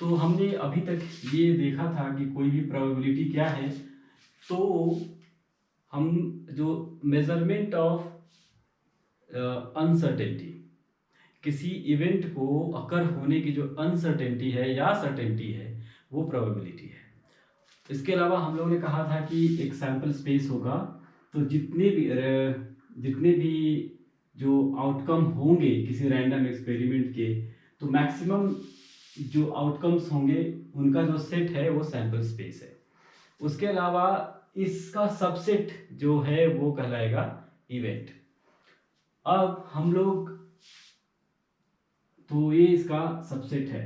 तो हमने अभी तक ये देखा था कि कोई भी प्रोबेबिलिटी क्या है, तो हम जो मेजरमेंट ऑफ अनसर्टेनिटी, किसी इवेंट को अकर होने की जो अनसर्टेनिटी है या सर्टेनिटी है, वो प्रोबेबिलिटी है। इसके अलावा हम लोगों ने कहा था कि एक सैंपल स्पेस होगा, तो जितने भी जो आउटकम होंगे किसी रैंडम एक्सपेरिमेंट के, तो मैक्सिमम जो आउटकम्स होंगे उनका जो सेट है वो सैंपल स्पेस है। उसके अलावा इसका सबसेट जो है वो कहलाएगा इवेंट। अब हम लोग, तो ये इसका सबसेट है।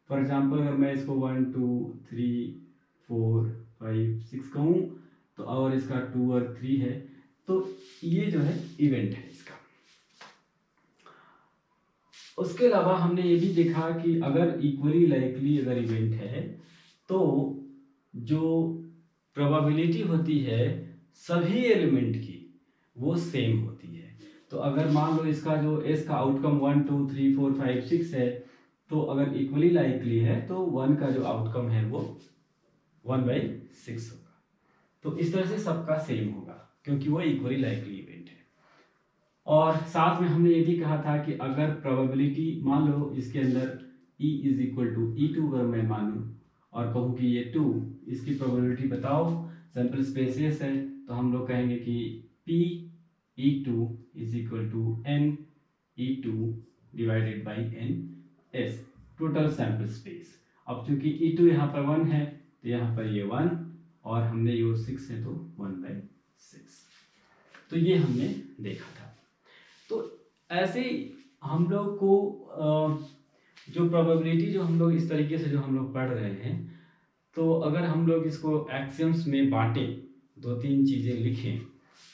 फॉर एग्जांपल अगर मैं इसको 1 2 3 4 5 6 कहूँ, तो और इसका 2 और 3 है, तो ये जो है इवेंट है इसका। उसके अलावा हमने ये भी देखा कि अगर इक्वली लाइकली अगर इवेंट है, तो जो प्रोबेबिलिटी होती है सभी एलिमेंट की वो सेम होती है। तो अगर मान लो इसका जो एस का आउटकम 1 2 3 4 5 6 है, तो अगर इक्वली लाइकली है तो 1 का जो आउटकम है वो 1/6 होगा। तो इस तरह से सबका सेम होगा क्योंकि वो इक्वली लाइकली इवेंट है। और साथ में हमने ये भी कहा था कि अगर प्रोबेबिलिटी मान लो इसके अंदर E is equal to E2 अगर मैं मानूं और कहूँ कि ये 2, इसकी प्रोबेबिलिटी बताओ, सैंपल स्पेसेस है, तो हम लोग कहेंगे कि P E2 is equal to N E2 divided by N S, total sample space. अब चूंकि E2 यहाँ पर 1 है तो यहाँ पर ये 1, और हमने ये 6 है तो 1/6। तो ये हमने देखा था। तो ऐसे ही हम लोग को जो प्रोबेबिलिटी जो हम लोग इस तरीके से जो हम लोग पढ़ रहे हैं, तो अगर हम लोग इसको एक्सियम्स में बांटें, 2-3 चीज़ें लिखें,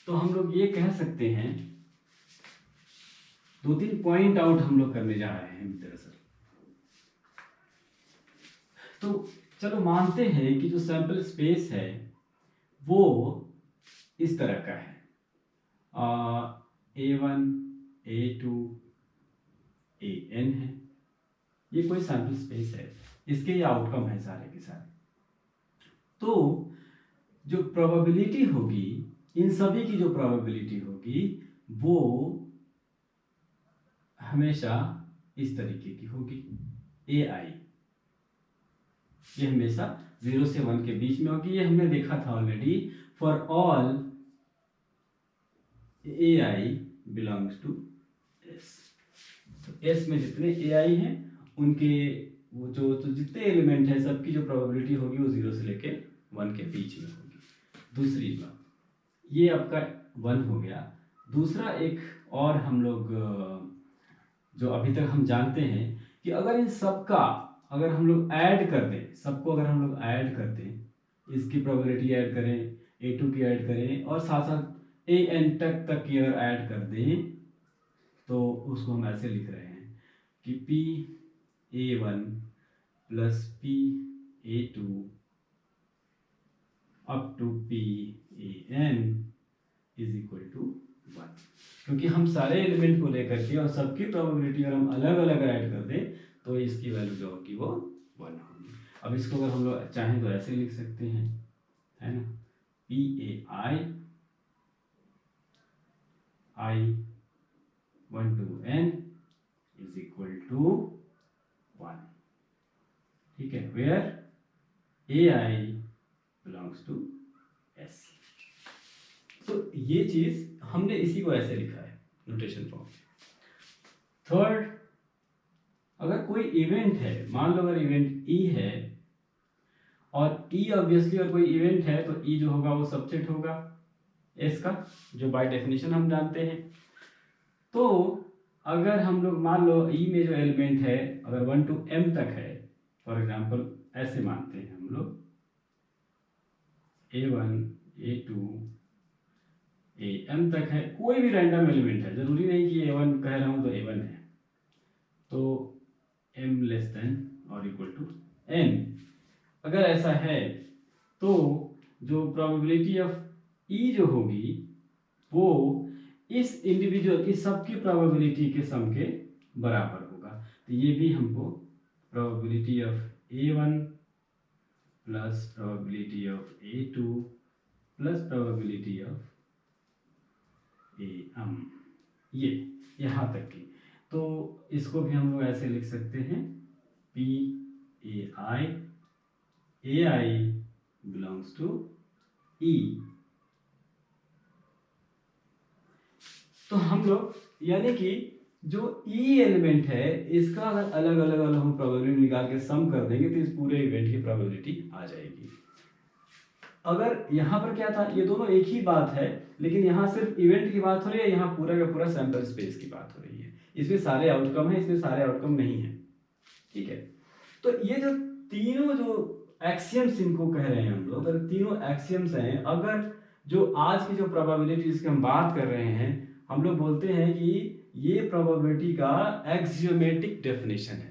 तो हम लोग ये कह सकते हैं, 2-3 पॉइंट आउट हम लोग करने जा रहे हैं दरअसल। तो चलो मानते हैं कि जो सैंपल स्पेस है वो इस तरह का है, A1 A2 AN है, ये कोई सैंपल स्पेस है, इसके ये आउटकम है सारे के सारे। तो जो प्रोबेबिलिटी होगी, इन सभी की जो प्रोबेबिलिटी होगी वो हमेशा इस तरीके की होगी, AI, ये हमेशा 0 से 1 के बीच में होगी। ये हमने देखा था already, for all AI belongs to S। तो S में जितने AI हैं उनके वो जो तो जितने एलिमेंट हैं सबकी जो प्रोबेबिलिटी होगी वो 0 से लेके 1 के बीच में होगी। दूसरी बात, ये आपका 1 हो गया। दूसरा एक और हम लोग जो अभी तक हम जानते हैं कि अगर इन सबका अगर हम लोग ऐड कर दें, सबको अगर हम लोग ऐड कर दें, इसकी प्रोबेबिलिटी ऐड करें, A2 की ऐड करें और साथ साथ AN तक की अगर ऐड कर दें, तो उसको हम ऐसे लिख रहे हैं कि PA1 plus PA2 up to PAN is equal to 1। क्योंकि हम सारे एलिमेंट को लेकर के और सबकी प्रोबेबिलिटी अगर हम अलग अलग ऐड कर दें तो इसकी वैल्यू जो होगी वो 1 होगी। अब इसको अगर हम लोग चाहें तो ऐसे लिख सकते हैं, है ना, PAI I1 to N is equal to 1, ठीक है, where AI belongs to S। तो ये चीज हमने इसी को ऐसे लिखा है नोटेशन फॉर्म। थर्ड, अगर कोई इवेंट है, मान लो अगर इवेंट E है, और E ऑब्वियसली अगर कोई इवेंट है तो E जो होगा वो सबसेट होगा S का, जो बाय डेफिनेशन हम जानते हैं। तो अगर हम लोग मान लो E में जो एलिमेंट है अगर 1 to M तक है, फॉर एग्जांपल ऐसे मानते हैं हम लोग A1 A2 AM तक है, कोई भी रैंडम एलिमेंट है, जरूरी नहीं कि A1 कह रहा हूं तो A1 है, तो M लेस देन और इक्वल टू N अगर ऐसा है, तो जो प्रोबेबिलिटी ऑफ E जो होगी वो इस इंडिविजुअल इस सबकी प्रोबेबिलिटी के सम के बराबर होगा। तो ये भी हमको probability of A1 plus probability of A2 plus probability of AM, ये यहाँ तक की। तो इसको भी हम लोग ऐसे लिख सकते हैं PAI, AI belongs to E। तो हम लोग यानी कि जो E एलिमेंट है इसका अगर अलग अलग अलग हम प्रोबेबिलिटी निकाल के सम कर देंगे तो इस पूरे इवेंट की प्रोबेबिलिटी आ जाएगी। अगर यहाँ पर क्या था, ये दोनों एक ही बात है, लेकिन यहाँ सिर्फ इवेंट की बात हो रही है, यहाँ पूरा का पूरा सैंपल स्पेस की बात हो रही है। इसमें सारे आउटकम है, इसमें सारे आउटकम नहीं है। ठीक है, तो ये जो तीनों जो एक्सियम्स इनको कह रहे हैं हम लोग, अगर तीनों एक्सियम्स हैं, अगर जो आज की जो प्रोबेबिलिटी जिसकी हम बात कर रहे हैं, हम लोग बोलते हैं कि ये प्रोबेबिलिटी का एक्सियोमेटिक डेफिनेशन है।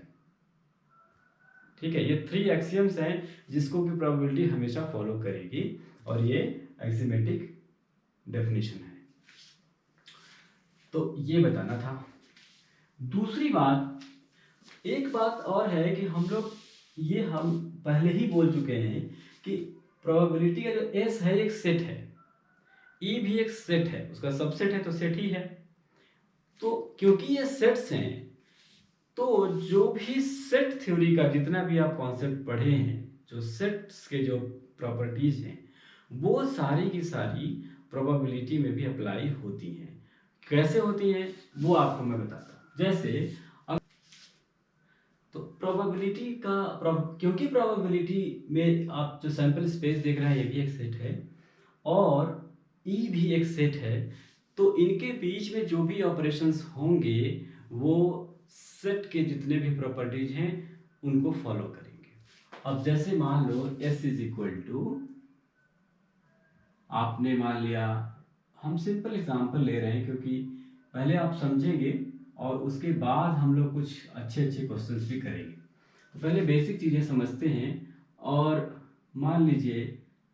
ठीक है, ये 3 एक्सियम्स हैं जिसको कि प्रोबेबिलिटी हमेशा फॉलो करेगी, और ये एक्सियोमेटिक डेफिनेशन है। तो ये बताना था। दूसरी बात, एक बात और है कि हम लोग ये हम पहले ही बोल चुके हैं कि प्रोबेबिलिटी का जो एस है एक सेट है, ई भी एक सेट है, उसका सबसेट है तो सेट ही है। तो क्योंकि ये सेट्स हैं, तो जो भी सेट थ्योरी का जितना भी आप कॉन्सेप्ट पढ़े हैं, जो सेट्स के जो प्रॉपर्टीज हैं, वो सारी की सारी प्रोबेबिलिटी में भी अप्लाई होती हैं। कैसे होती हैं वो आपको मैं बताता हूँ। जैसे तो प्रोबेबिलिटी का क्योंकि प्रोबेबिलिटी में आप जो सैंपल स्पेस देख रहे हैं ये भी एक सेट है और ई भी एक सेट है, तो इनके बीच में जो भी ऑपरेशंस होंगे वो सेट के जितने भी प्रॉपर्टीज हैं उनको फॉलो करेंगे। अब जैसे मान लो S इज इक्वल टू, आपने मान लिया, हम सिंपल एग्जांपल ले रहे हैं क्योंकि पहले आप समझेंगे और उसके बाद हम लोग कुछ अच्छे अच्छे क्वेश्चंस भी करेंगे। तो पहले बेसिक चीज़ें समझते हैं। और मान लीजिए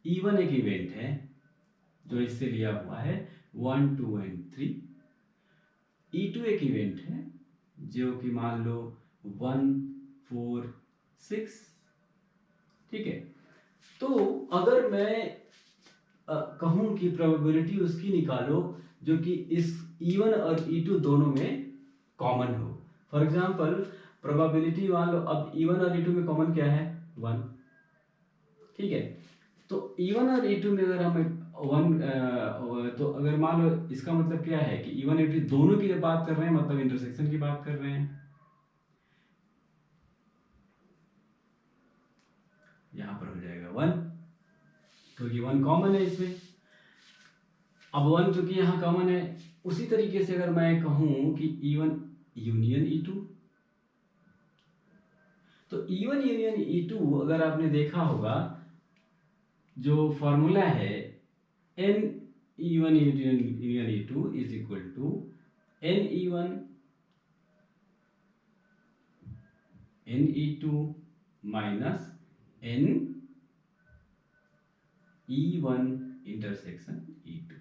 E1 एक इवेंट है जो इससे लिया हुआ है 1, 2 एंड 3। E2 एक इवेंट है जो कि मान लो 1, 4, 6। ठीक है, तो अगर मैं कहूँ कि प्रोबेबिलिटी उसकी निकालो जो कि इस E1 और E2 दोनों में कॉमन हो। फॉर एग्जांपल प्रोबेबिलिटी मान लो, अब E1 और E2 में कॉमन क्या है, 1। ठीक है, तो E1 और E2 में अगर हम 1 तो अगर मान लो इसका मतलब क्या है कि E1 और E2 दोनों की जब बात कर रहे हैं मतलब इंटरसेक्शन की बात कर रहे हैं। यहाँ पर हो जाएगा 1 क्योंकि 1 कॉमन है इसमें। अब 1 चूंकि यहाँ कॉमन है, उसी तरीके से अगर मैं कहूँ कि E1 यूनियन E2, तो E1 यूनियन E2 अगर आपने देखा होगा जो फॉर्मूला है n E1 union E2 is equal to n E2 minus n E1 intersection E2।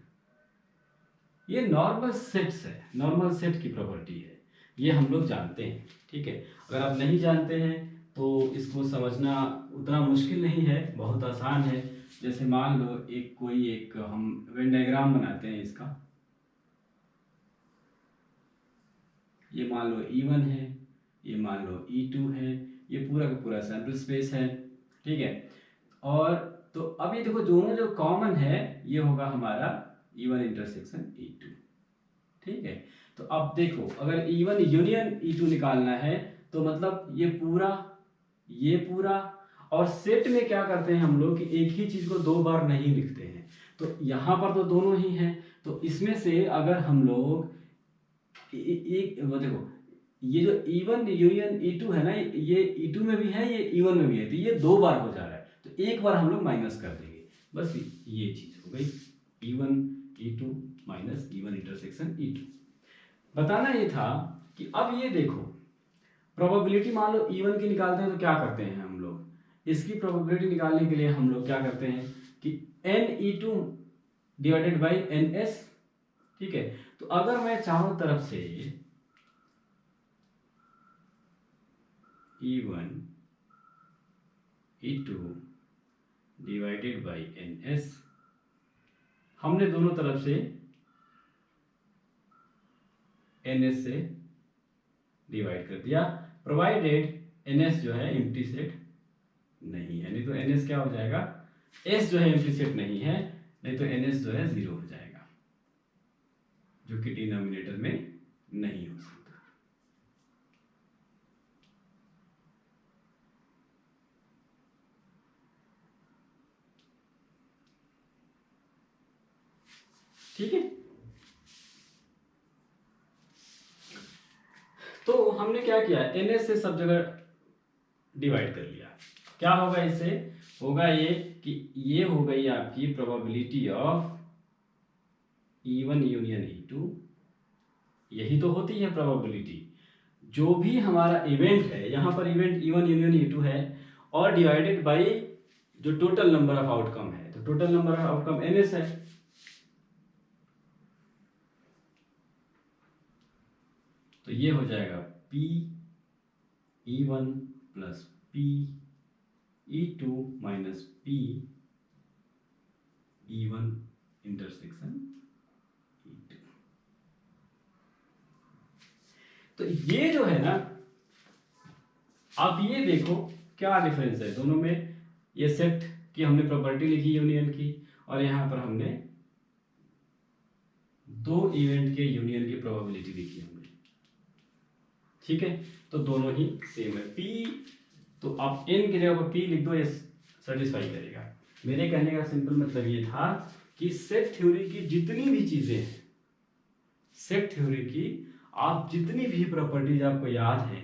ये नॉर्मल सेट्स है, नॉर्मल सेट की प्रॉपर्टी है, ये हम लोग जानते हैं। ठीक है, अगर आप नहीं जानते हैं तो इसको समझना उतना मुश्किल नहीं है, बहुत आसान है। जैसे मान लो एक हम वेन डायग्राम बनाते हैं इसका, ये मान लो E1 है, ये मान लो E2 है, ये पूरा का पूरा सैंपल स्पेस है। ठीक है, और तो अब ये देखो दोनों जो कॉमन है ये होगा हमारा E1 इंटरसेक्शन E2। ठीक है, तो अब देखो अगर E1 यूनियन E2 निकालना है तो मतलब ये पूरा और सेट में क्या करते हैं हम लोग कि एक ही चीज को 2 बार नहीं लिखते हैं। तो यहाँ पर तो दोनों ही हैं, तो इसमें से अगर हम लोग एक वो देखो, ये जो E1 यूनियन E2 है ना, ये E2 में भी है, ये E1 में भी है, तो ये 2 बार हो जा रहा है, तो एक बार हम लोग माइनस कर देंगे, बस ये चीज हो गई E1 E2 minus E1 intersection E2। बताना ये था कि अब ये देखो प्रोबेबिलिटी मान लो E1 की निकालते हैं तो क्या करते हैं हम लोग, इसकी प्रोबेबिलिटी निकालने के लिए हम लोग क्या करते हैं कि n E2 divided by ns। ठीक है, तो अगर मैं चारों तरफ से E1 E2 divided by NS। हमने दोनों तरफ से NS से डिवाइड कर दिया, प्रोवाइडेड NS जो है एम्प्टी सेट नहीं है, नहीं तो NS क्या हो जाएगा, S जो है एम्प्टी सेट नहीं है, नहीं तो NS जो है 0 हो जाएगा, जो कि डिनोमिनेटर में नहीं हो सकता। ठीक है, तो हमने क्या किया, NS से सब जगह डिवाइड कर लिया। क्या होगा इससे, होगा ये कि ये हो गई आपकी probability of E1 union E2। यही तो होती है प्रोबेबिलिटी, जो भी हमारा इवेंट है, यहां पर इवेंट E1 यूनियन E2 है, और डिवाइडेड बाई जो टोटल नंबर ऑफ आउटकम है, तो total number of outcome NS है। तो ये हो जाएगा P E1 plus P E2 minus P E1 intersection E2। तो ये जो है ना, आप ये देखो क्या डिफरेंस है दोनों में। ये सेट की हमने प्रॉपर्टी लिखी यूनियन की, और यहां पर हमने दो इवेंट के यूनियन की प्रोबेबिलिटी लिखी हमने। ठीक है, तो दोनों ही सेम है। P तो आप n की जगह पर P लिख दो, ये सेटिस्फाई करेगा। मेरे कहने का सिंपल मतलब ये था कि सेट थ्योरी की जितनी भी चीजें हैं, सेट थ्योरी की आप जितनी भी प्रॉपर्टीज आपको याद हैं,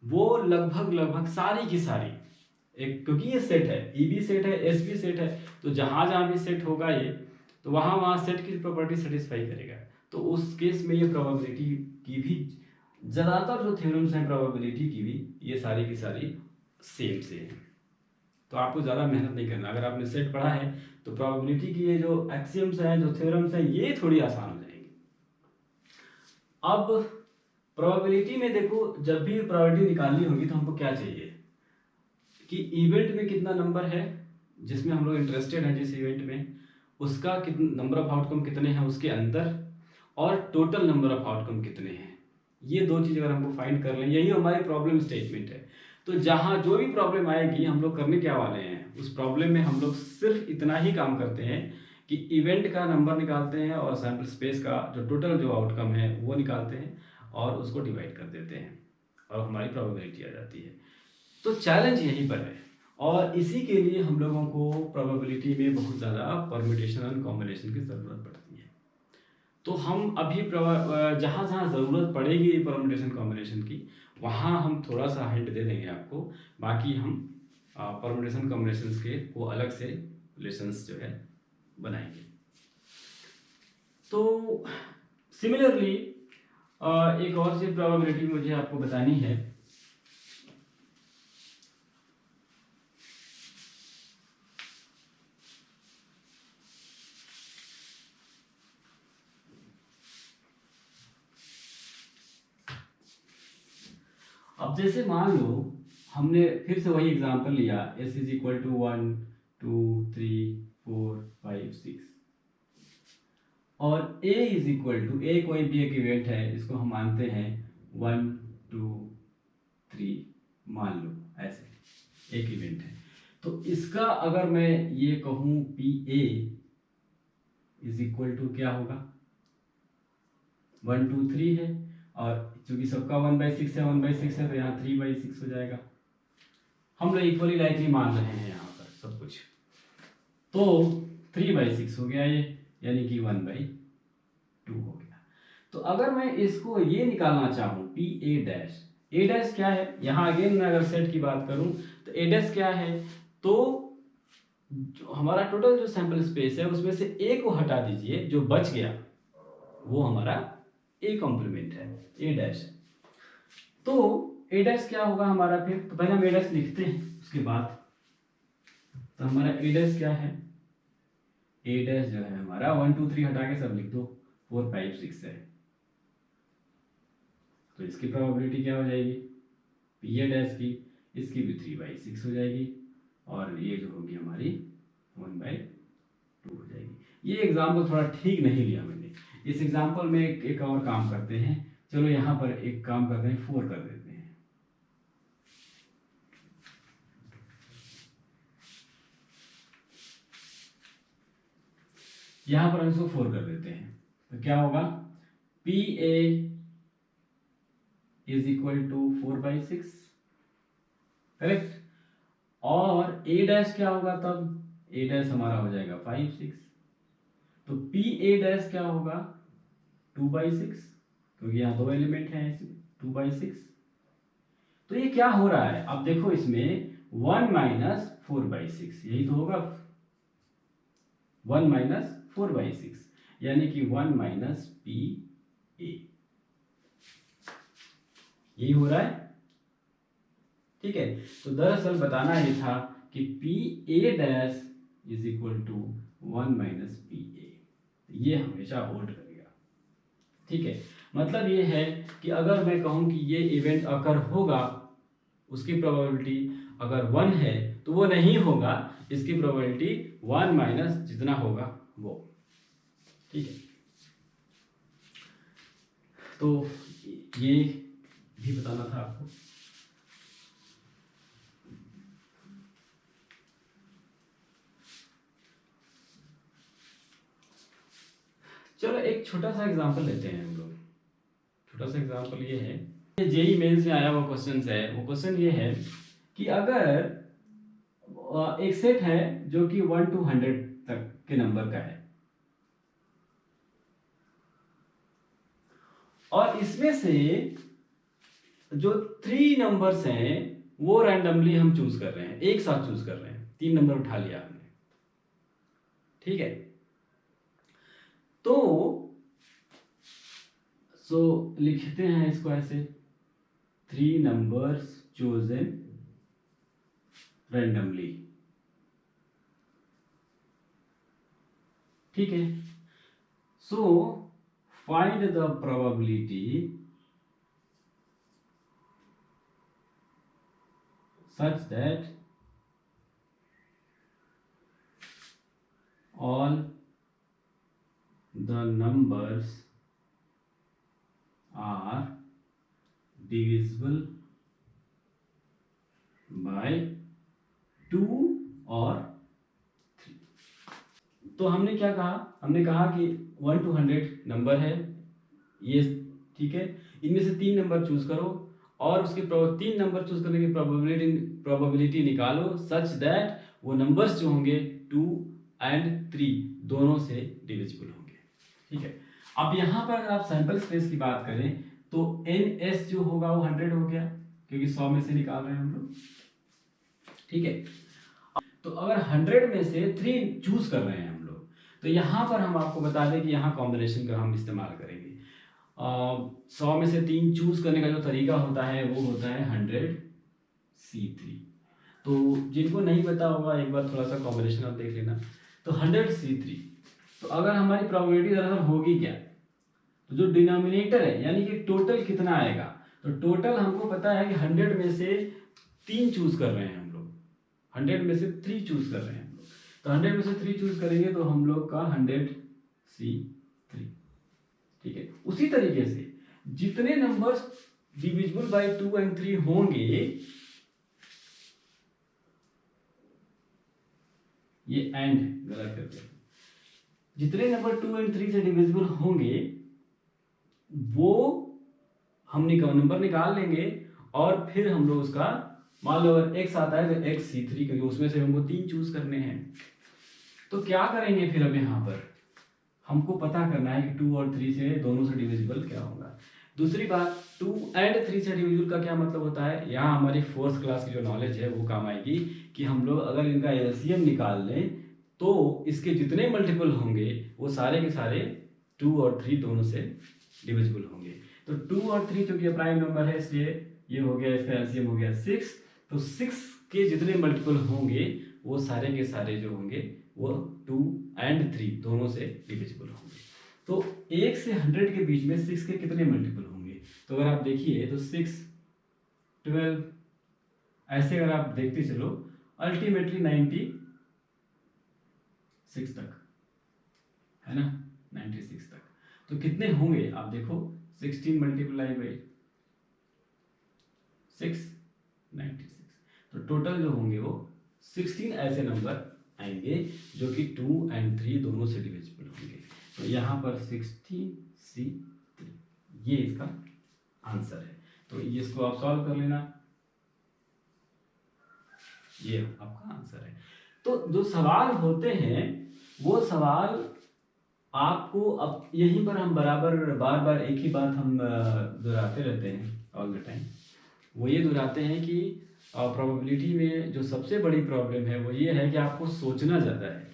वो लगभग सारी की सारी, एक क्योंकि ये सेट है, ई भी सेट है, एस भी सेट है, तो जहां जहां भी सेट होगा ये, तो वहां वहां सेट की प्रॉपर्टी सेटिस्फाई करेगा। तो उस केस में ये प्रोबेबिलिटी की भी ज्यादातर जो थ्योरम्स हैं प्रोबेबिलिटी की भी, ये सारी की सारी सेम से है। तो आपको ज़्यादा मेहनत नहीं करना, अगर आपने सेट पढ़ा है तो प्रोबेबिलिटी की ये जो एक्सियम्स हैं, जो थ्योरम्स हैं, ये थोड़ी आसान हो जाएंगी। अब प्रोबेबिलिटी में देखो, जब भी प्रोबेबिलिटी निकालनी होगी तो हमको क्या चाहिए कि इवेंट में कितना नंबर है जिसमें हम लोग इंटरेस्टेड हैं, जिस इवेंट में, उसका कितना नंबर ऑफ आउटकम कितने हैं उसके अंदर, और टोटल नंबर ऑफ आउटकम कितने हैं। ये दो चीज़ अगर हमको फाइंड कर लें, यही हमारी प्रॉब्लम स्टेटमेंट है। तो जहाँ जो भी प्रॉब्लम आएगी, हम लोग करने क्या वाले हैं, उस प्रॉब्लम में हम लोग सिर्फ इतना ही काम करते हैं कि इवेंट का नंबर निकालते हैं और सैम्पल स्पेस का जो टोटल जो आउटकम है वो निकालते हैं और उसको डिवाइड कर देते हैं, और हमारी प्रोबेबिलिटी आ जाती है। तो चैलेंज यहीं पर है, और इसी के लिए हम लोगों को प्रोबेबिलिटी में बहुत ज़्यादा परम्यूटेशन और कॉम्बिनेशन की ज़रूरत पड़ती है। तो हम अभी जहाँ जहाँ ज़रूरत पड़ेगी परम्यूटेशन कॉम्बिनेशन की, वहाँ हम थोड़ा सा हिंट दे देंगे आपको। बाकी हम परम्यूटेशन कॉम्बिनेशन के को अलग से लेसन्स जो है बनाएंगे। तो सिमिलरली एक और सी प्रोबेबिलिटी मुझे आपको बतानी है। अब जैसे मान लो हमने फिर से वही एग्जांपल लिया, s इज इक्वल टू 1 2 3 4 5 6, और a is equal to, a कोई भी एक इवेंट है, इसको हम मानते हैं 1 2 3, मान लो ऐसे एक इवेंट है। तो इसका अगर मैं ये कहूँ P A is equal to क्या होगा, 1 2 3 है, और चूंकि सबका 1/6 है, 1/6 है, तो यहाँ 3/6 हो जाएगा। हम लोग इक्वली लाइकली मान रहे हैं यहाँ पर सब कुछ, तो 3/6 हो गया ये, यानी कि 1/2 हो गया। तो अगर मैं इसको ये निकालना चाहूँ P A dash, A dash क्या है, यहाँ अगेन मैं अगर सेट की बात करूँ तो ए डैश क्या है, तो जो हमारा टोटल जो सैंपल स्पेस है उसमें से ए को हटा दीजिए, जो बच गया वो हमारा ए कॉम्प्लीमेंट है, ए डैश। तो ए डैश क्या होगा हमारा फिर, तो पहले हम ए डैश लिखते हैं उसके बाद। तो हमारा ए डैश क्या है, ए डैश जो है हमारा 1 2 3 हटा के सब लिख दो, 4 5 6 है। तो इसकी प्रोबेबिलिटी क्या हो जाएगी, पी ए डैश की, इसकी भी 3/6 हो जाएगी। और ये जो होगी हमारी 1/2 हो जाएगी। ये एग्जाम्पल थोड़ा ठीक नहीं लिया मैंने। इस एग्जाम्पल में एक और काम करते हैं। चलो यहाँ पर एक काम करते हैं, 4 कर देते हैं। यहाँ पर हम इसको 4 कर देते हैं तो क्या होगा, PA is equal to 4/6, correct. और A डैश क्या होगा तब, A डैश हमारा हो जाएगा 5, 6, तो PA डैश क्या होगा 2/6, क्योंकि यहाँ 2 एलिमेंट हैं इसमें, 2/6। तो ये क्या हो रहा है, अब देखो इसमें 1 माइनस 4/6, यही तो होगा, 1 माइनस 4/6, यानी कि 1 माइनस PA, यही हो रहा है। ठीक है, तो दरअसल बताना ये था कि PA dash is equal to 1 minus PA, ये हमेशा होल्ड करेगा। ठीक है, मतलब ये है कि अगर मैं कहूं कि ये इवेंट अकर होगा, उसकी प्रोबेबिलिटी अगर 1 है तो वो नहीं होगा, इसकी प्रोबेबिलिटी 1 माइनस जितना होगा वो। ठीक है, तो ये भी बताना था आपको। चलो एक छोटा सा एग्जांपल लेते हैं हम लोग। छोटा सा एग्जांपल ये है, ये जेई मेंस में आया हुआ क्वेश्चन है। वो क्वेश्चन ये है कि अगर एक सेट है जो कि 1 to 100 तक के नंबर का है, और इसमें से जो 3 नंबर्स हैं वो रैंडमली हम चूज कर रहे हैं, एक साथ चूज कर रहे हैं, 3 नंबर उठा लिया हमने। ठीक है, तो लिखते हैं इसको ऐसे, 3 नंबर्स चोजन रैंडमली। ठीक है, so find the probability such that all the numbers are divisible by 2 or 3। तो हमने क्या कहा, हमने कहा कि 1 to 100 नंबर है ये। ठीक है, इनमें से 3 नंबर चूज करो और उसके 3 नंबर चूज करने की प्रोबेबिलिटी निकालो सच दैट वो नंबर्स जो होंगे 2 and 3 दोनों से डिविजिबल होंगे। ठीक है, अब यहाँ पर अगर आप सैंपल स्पेस की बात करें तो NS जो होगा वो 100 हो गया, क्योंकि 100 में से निकाल रहे हैं हम लोग। ठीक है, तो अगर 100 में से 3 चूज कर रहे हैं हम लोग, तो यहाँ पर हम आपको बता दें कि यहाँ कॉम्बिनेशन का हम इस्तेमाल करेंगे। 100 में से 3 चूज करने का जो तरीका होता है वो होता है 100C3। तो जिनको नहीं पता होगा एक बार थोड़ा सा कॉम्बिनेशन आप देख लेना। तो 100C3, तो अगर हमारी प्रोबेबिलिटी दरअसल होगी क्या, तो जो डिनोमिनेटर है यानी कि टोटल कितना आएगा, तो टोटल हमको पता है कि 100 में से 3 चूज कर रहे हैं हम लोग, 100 में से 3 चूज कर रहे हैं हम लोग, तो 100 में से 3 चूज करेंगे तो हम लोग का 100C3। ठीक है, उसी तरीके से जितने नंबर्स डिविजिबल बाय 2 and 3 होंगे, ये एंड गलत कर दिया, जितने नंबर 2 and 3 से डिविजिबल होंगे वो हम नंबर निकाल लेंगे और फिर हम लोग उसका, मान लो अगर x आता है तो XC3, क्योंकि उसमें से हमको 3 चूज करने हैं। तो क्या करेंगे फिर, अब यहाँ पर हमको पता करना है कि 2 और 3 से दोनों से डिविजिबल क्या होगा। दूसरी बात, 2 and 3 से डिविजिबल का क्या मतलब होता है, यहाँ हमारी 4th क्लास की जो नॉलेज है वो काम आएगी कि हम लोग अगर इनका एलसीएम निकाल लें तो इसके जितने मल्टीपल होंगे वो सारे के सारे 2 और 3 दोनों से डिविजिबल होंगे। तो 2 और 3 चूंकि प्राइम नंबर है इसलिए ये हो गया, इसका एलसीएम हो गया 6। तो 6 के जितने मल्टीपल होंगे वो सारे के सारे जो होंगे वो 2 and 3 दोनों से डिविजिबल होंगे। तो 1 से 100 के बीच में 6 के कितने मल्टीपल होंगे, तो अगर आप देखिए तो 6, 12 ऐसे अगर आप देखते चलो, अल्टीमेटली 96 तक, है ना, 96 तक। तो कितने होंगे आप देखो, 16 मल्टीप्लाई बाई 6, 96। तो टोटल जो होंगे वो 16 ऐसे नंबर आएंगे जो कि 2 और 3 दोनों से डिविजिबल होंगे। तो यहाँ पर 16C3 ये इसका आंसर है। तो इसको आप सॉल्व कर लेना, ये आपका आंसर है। तो जो सवाल होते हैं वो सवाल आपको, अब यहीं पर हम बराबर बार बार एक ही बात हम दोहराते रहते हैं ऑल द टाइम। वो ये दोहराते हैं कि प्रोबेबिलिटी में जो सबसे बड़ी प्रॉब्लम है वो ये है कि आपको सोचना ज़्यादा है।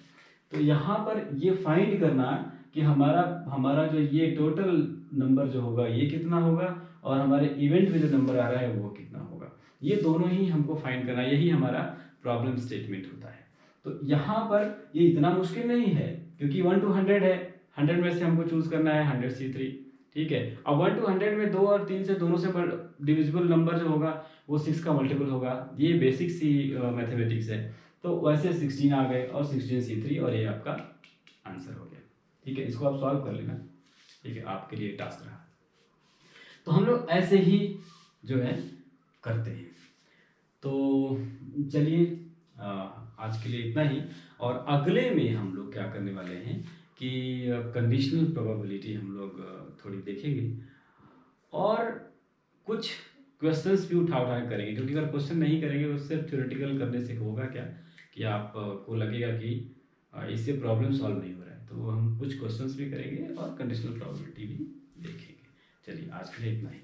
तो यहाँ पर ये फाइंड करना कि हमारा जो ये टोटल नंबर जो होगा ये कितना होगा और हमारे इवेंट में जो नंबर आ रहा है वो कितना होगा, ये दोनों ही हमको फाइंड करना, यही हमारा प्रॉब्लम स्टेटमेंट होता है। तो यहाँ पर ये इतना मुश्किल नहीं है क्योंकि 1 to 100 है, 100 में से हमको चूज करना है 100C3, ठीक है। अब 1 to 100 में 2 और 3 से दोनों से डिविजिबल नंबर जो होगा वो 6 का मल्टीपल होगा, ये बेसिक सी मैथमेटिक्स है। तो वैसे 16 आ गए और 16C3 और ये आपका आंसर हो गया, ठीक है। इसको आप सॉल्व कर लेना, ठीक है, आपके लिए टास्क रहा। तो हम लोग ऐसे ही जो है करते हैं। तो चलिए आज के लिए इतना ही, और अगले में हम लोग क्या करने वाले हैं कि कंडीशनल प्रोबेबिलिटी हम लोग थोड़ी देखेंगे और कुछ क्वेश्चंस भी उठा करेंगे, क्योंकि अगर क्वेश्चन नहीं करेंगे उससे थ्योरेटिकल करने से होगा क्या कि आपको लगेगा कि इससे प्रॉब्लम सॉल्व नहीं हो रहा है। तो हम कुछ क्वेश्चंस भी करेंगे और कंडीशनल प्रोबेबिलिटी भी देखेंगे। चलिए आज के लिए इतना ही।